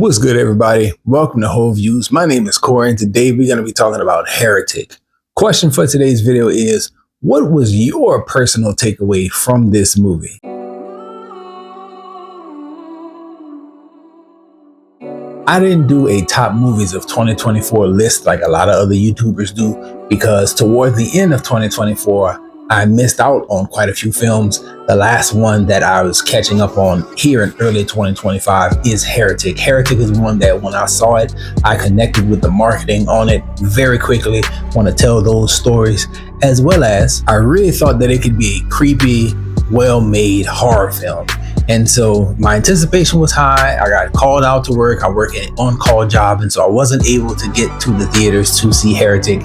What's good, everybody? Welcome to Whole Views. My name is Corey, and today we're going to be talking about Heretic. Question for today's video is, what was your personal takeaway from this movie? I didn't do a top movies of 2024 list like a lot of other YouTubers do, because towards the end of 2024, I missed out on quite a few films. The last one that I was catching up on here in early 2025 is Heretic. Heretic is one that when I saw it, I connected with the marketing on it very quickly. Want to tell those stories, as well as I really thought that it could be a creepy, well-made horror film. And so my anticipation was high. I got called out to work. I work an on-call job, and so I wasn't able to get to the theaters to see Heretic.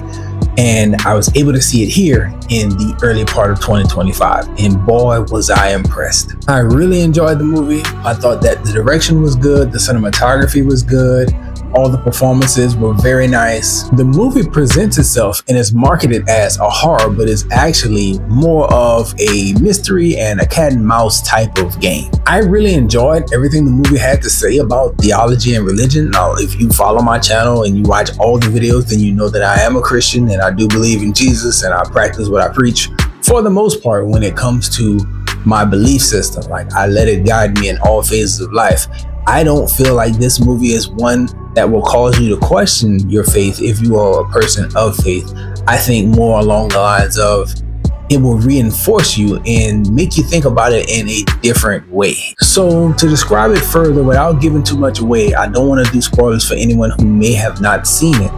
And I was able to see it here in the early part of 2025. And boy, was I impressed. I really enjoyed the movie. I thought that the direction was good. The cinematography was good. All the performances were very nice. The movie presents itself and is marketed as a horror, but is actually more of a mystery and a cat and mouse type of game. I really enjoyed everything the movie had to say about theology and religion. Now, if you follow my channel and you watch all the videos, then you know that I am a Christian and I do believe in Jesus and I practice what I preach for the most part when it comes to my belief system. Like, I let it guide me in all phases of life. I don't feel like this movie is one that will cause you to question your faith if you are a person of faith. I think more along the lines of it will reinforce you and make you think about it in a different way. So to describe it further without giving too much away, I don't want to do spoilers for anyone who may have not seen it,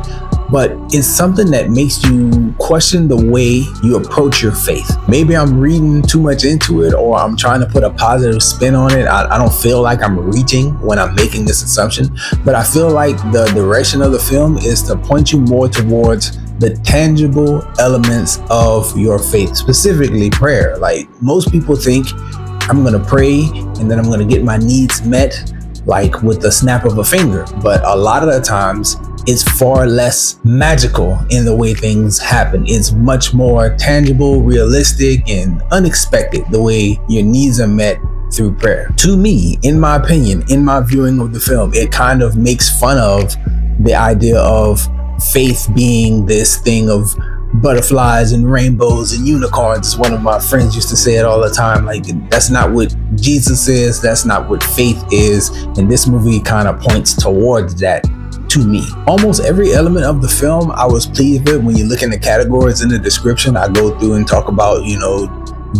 but it's something that makes you question the way you approach your faith. Maybe I'm reading too much into it, or I'm trying to put a positive spin on it. I don't feel like I'm reaching when I'm making this assumption, but I feel like the direction of the film is to point you more towards the tangible elements of your faith, specifically prayer. Like, most people think I'm gonna pray and then I'm gonna get my needs met like with the snap of a finger, but a lot of the times it's far less magical in the way things happen. It's much more tangible, realistic, and unexpected the way your needs are met through prayer. To me, in my opinion, in my viewing of the film, it kind of makes fun of the idea of faith being this thing of butterflies and rainbows and unicorns. One of my friends used to say it all the time. Like, that's not what Jesus is. That's not what faith is. And this movie kind of points towards that. To me, almost every element of the film I was pleased with. When you look in the categories in the description, I go through and talk about,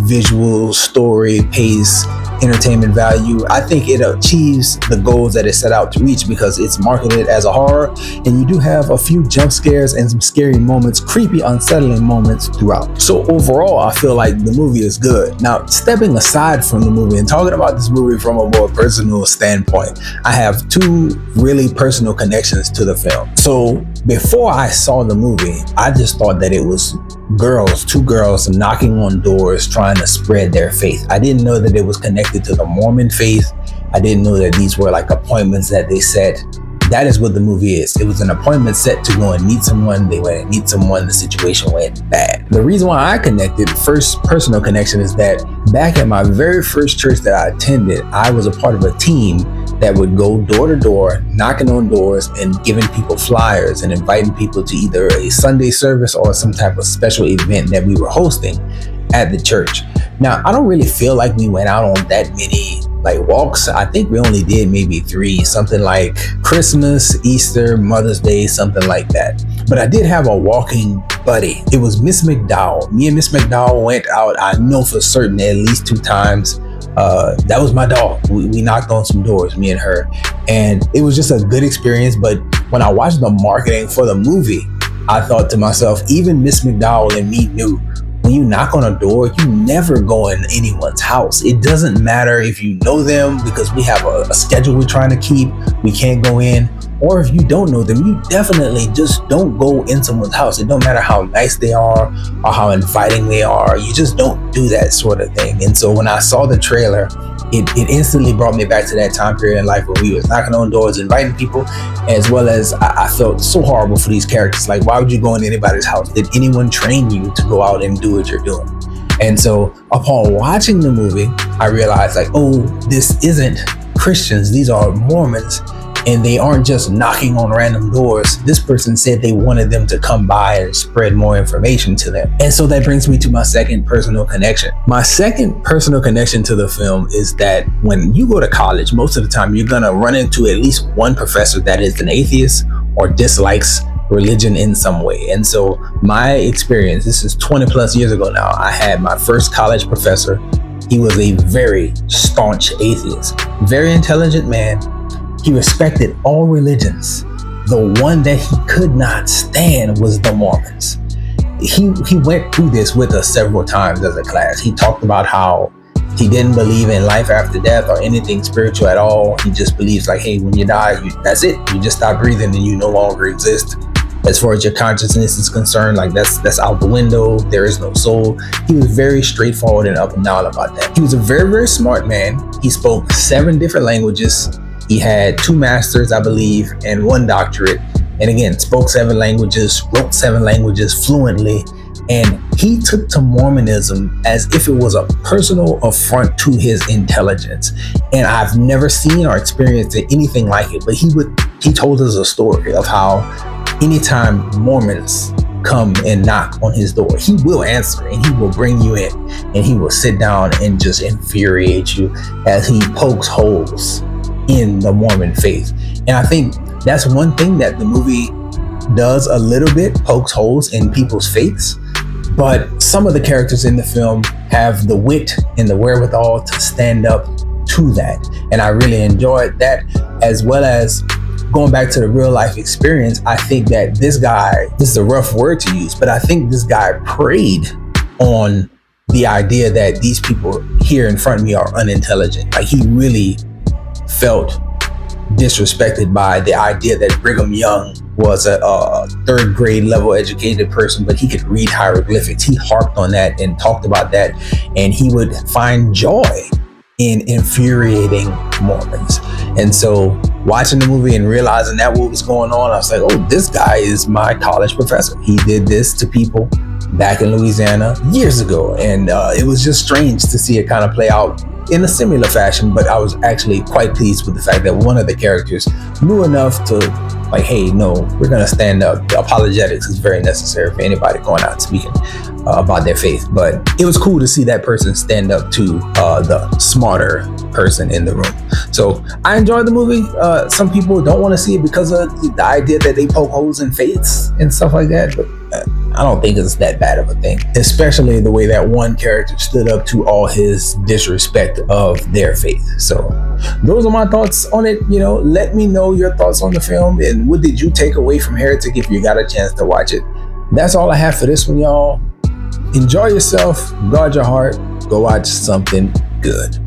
visual, story, pace, entertainment value. I think it achieves the goals that it set out to reach because it's marketed as a horror, and you do have a few jump scares and some scary moments, creepy, unsettling moments throughout. So overall, I feel like the movie is good. Now, stepping aside from the movie and talking about this movie from a more personal standpoint, I have two really personal connections to the film. So before I saw the movie, I just thought that it was two girls knocking on doors trying to spread their faith. I didn't know that it was connected to the Mormon faith. I didn't know that these were like appointments that they set. That is what the movie is. It was an appointment set to go and meet someone. They went and meet someone. The situation went bad. The reason why I connected, first personal connection, is that back at my very first church that I attended, I was a part of a team that would go door to door, knocking on doors and giving people flyers and inviting people to either a Sunday service or some type of special event that we were hosting at the church. Now, I don't really feel like we went out on that many walks. I think we only did maybe 3, something like Christmas, Easter, Mother's Day, something like that. But I did have a walking buddy. It was Miss McDowell. Me and Miss McDowell went out, I know for certain, at least 2 times. That was my dog. We knocked on some doors, me and her, and it was just a good experience. But when I watched the marketing for the movie, I thought to myself, even Miss McDowell and me knew, when you knock on a door, you never go in anyone's house. It doesn't matter if you know them, because we have a schedule we're trying to keep. We can't go in. Or if you don't know them, you definitely just don't go in someone's house. It don't matter how nice they are or how inviting they are. You just don't do that sort of thing. And so when I saw the trailer, it instantly brought me back to that time period in life where we was knocking on doors, inviting people, as well as I felt so horrible for these characters. Like, why would you go in anybody's house? Did anyone train you to go out and do what you're doing? And so upon watching the movie, I realized, like, oh, this isn't Christians. These are Mormons. And they aren't just knocking on random doors. This person said they wanted them to come by and spread more information to them. And so that brings me to my second personal connection. My second personal connection to the film is that when you go to college, most of the time you're gonna run into at least one professor that is an atheist or dislikes religion in some way. And so my experience, this is 20 plus years ago now, I had my first college professor. He was a very staunch atheist, very intelligent man. He respected all religions. The one that he could not stand was the Mormons. He went through this with us several times as a class. He talked about how he didn't believe in life after death or anything spiritual at all. He just believes like, hey, when you die, that's it. You just stop breathing and you no longer exist. As far as your consciousness is concerned, like that's out the window. There is no soul. He was very straightforward and up and down about that. He was a very, very smart man. He spoke 7 different languages. He had 2 masters, I believe, and 1 doctorate. And again, spoke 7 languages, wrote 7 languages fluently. And he took to Mormonism as if it was a personal affront to his intelligence. And I've never seen or experienced anything like it. But he told us a story of how anytime Mormons come and knock on his door, he will answer and he will bring you in and he will sit down and just infuriate you as he pokes holes in the Mormon faith. And I think that's one thing that the movie does a little bit, pokes holes in people's faiths. But some of the characters in the film have the wit and the wherewithal to stand up to that. And I really enjoyed that, as well as going back to the real life experience. I think that this is a rough word to use, but I think this guy preyed on the idea that these people here in front of me are unintelligent. Like he really felt disrespected by the idea that Brigham Young was a 3rd grade level educated person, but he could read hieroglyphics. He harped on that and talked about that, and he would find joy in infuriating Mormons. And so watching the movie and realizing that what was going on, I was like, oh, this guy is my college professor. He did this to people back in Louisiana years ago. And it was just strange to see it kind of play out in a similar fashion, but I was actually quite pleased with the fact that one of the characters knew enough to like, hey, no, we're gonna stand up. The apologetics is very necessary for anybody going out speaking about their faith. But it was cool to see that person stand up to the smarter person in the room. So I enjoyed the movie. Some people don't want to see it because of the idea that they poke holes in faiths and stuff like that, but I don't think it's that bad of a thing, especially the way that one character stood up to all his disrespect of their faith. So those are my thoughts on it. You know, let me know your thoughts on the film and what did you take away from Heretic if you got a chance to watch it. That's all I have for this one, y'all. Enjoy yourself, guard your heart, go watch something good.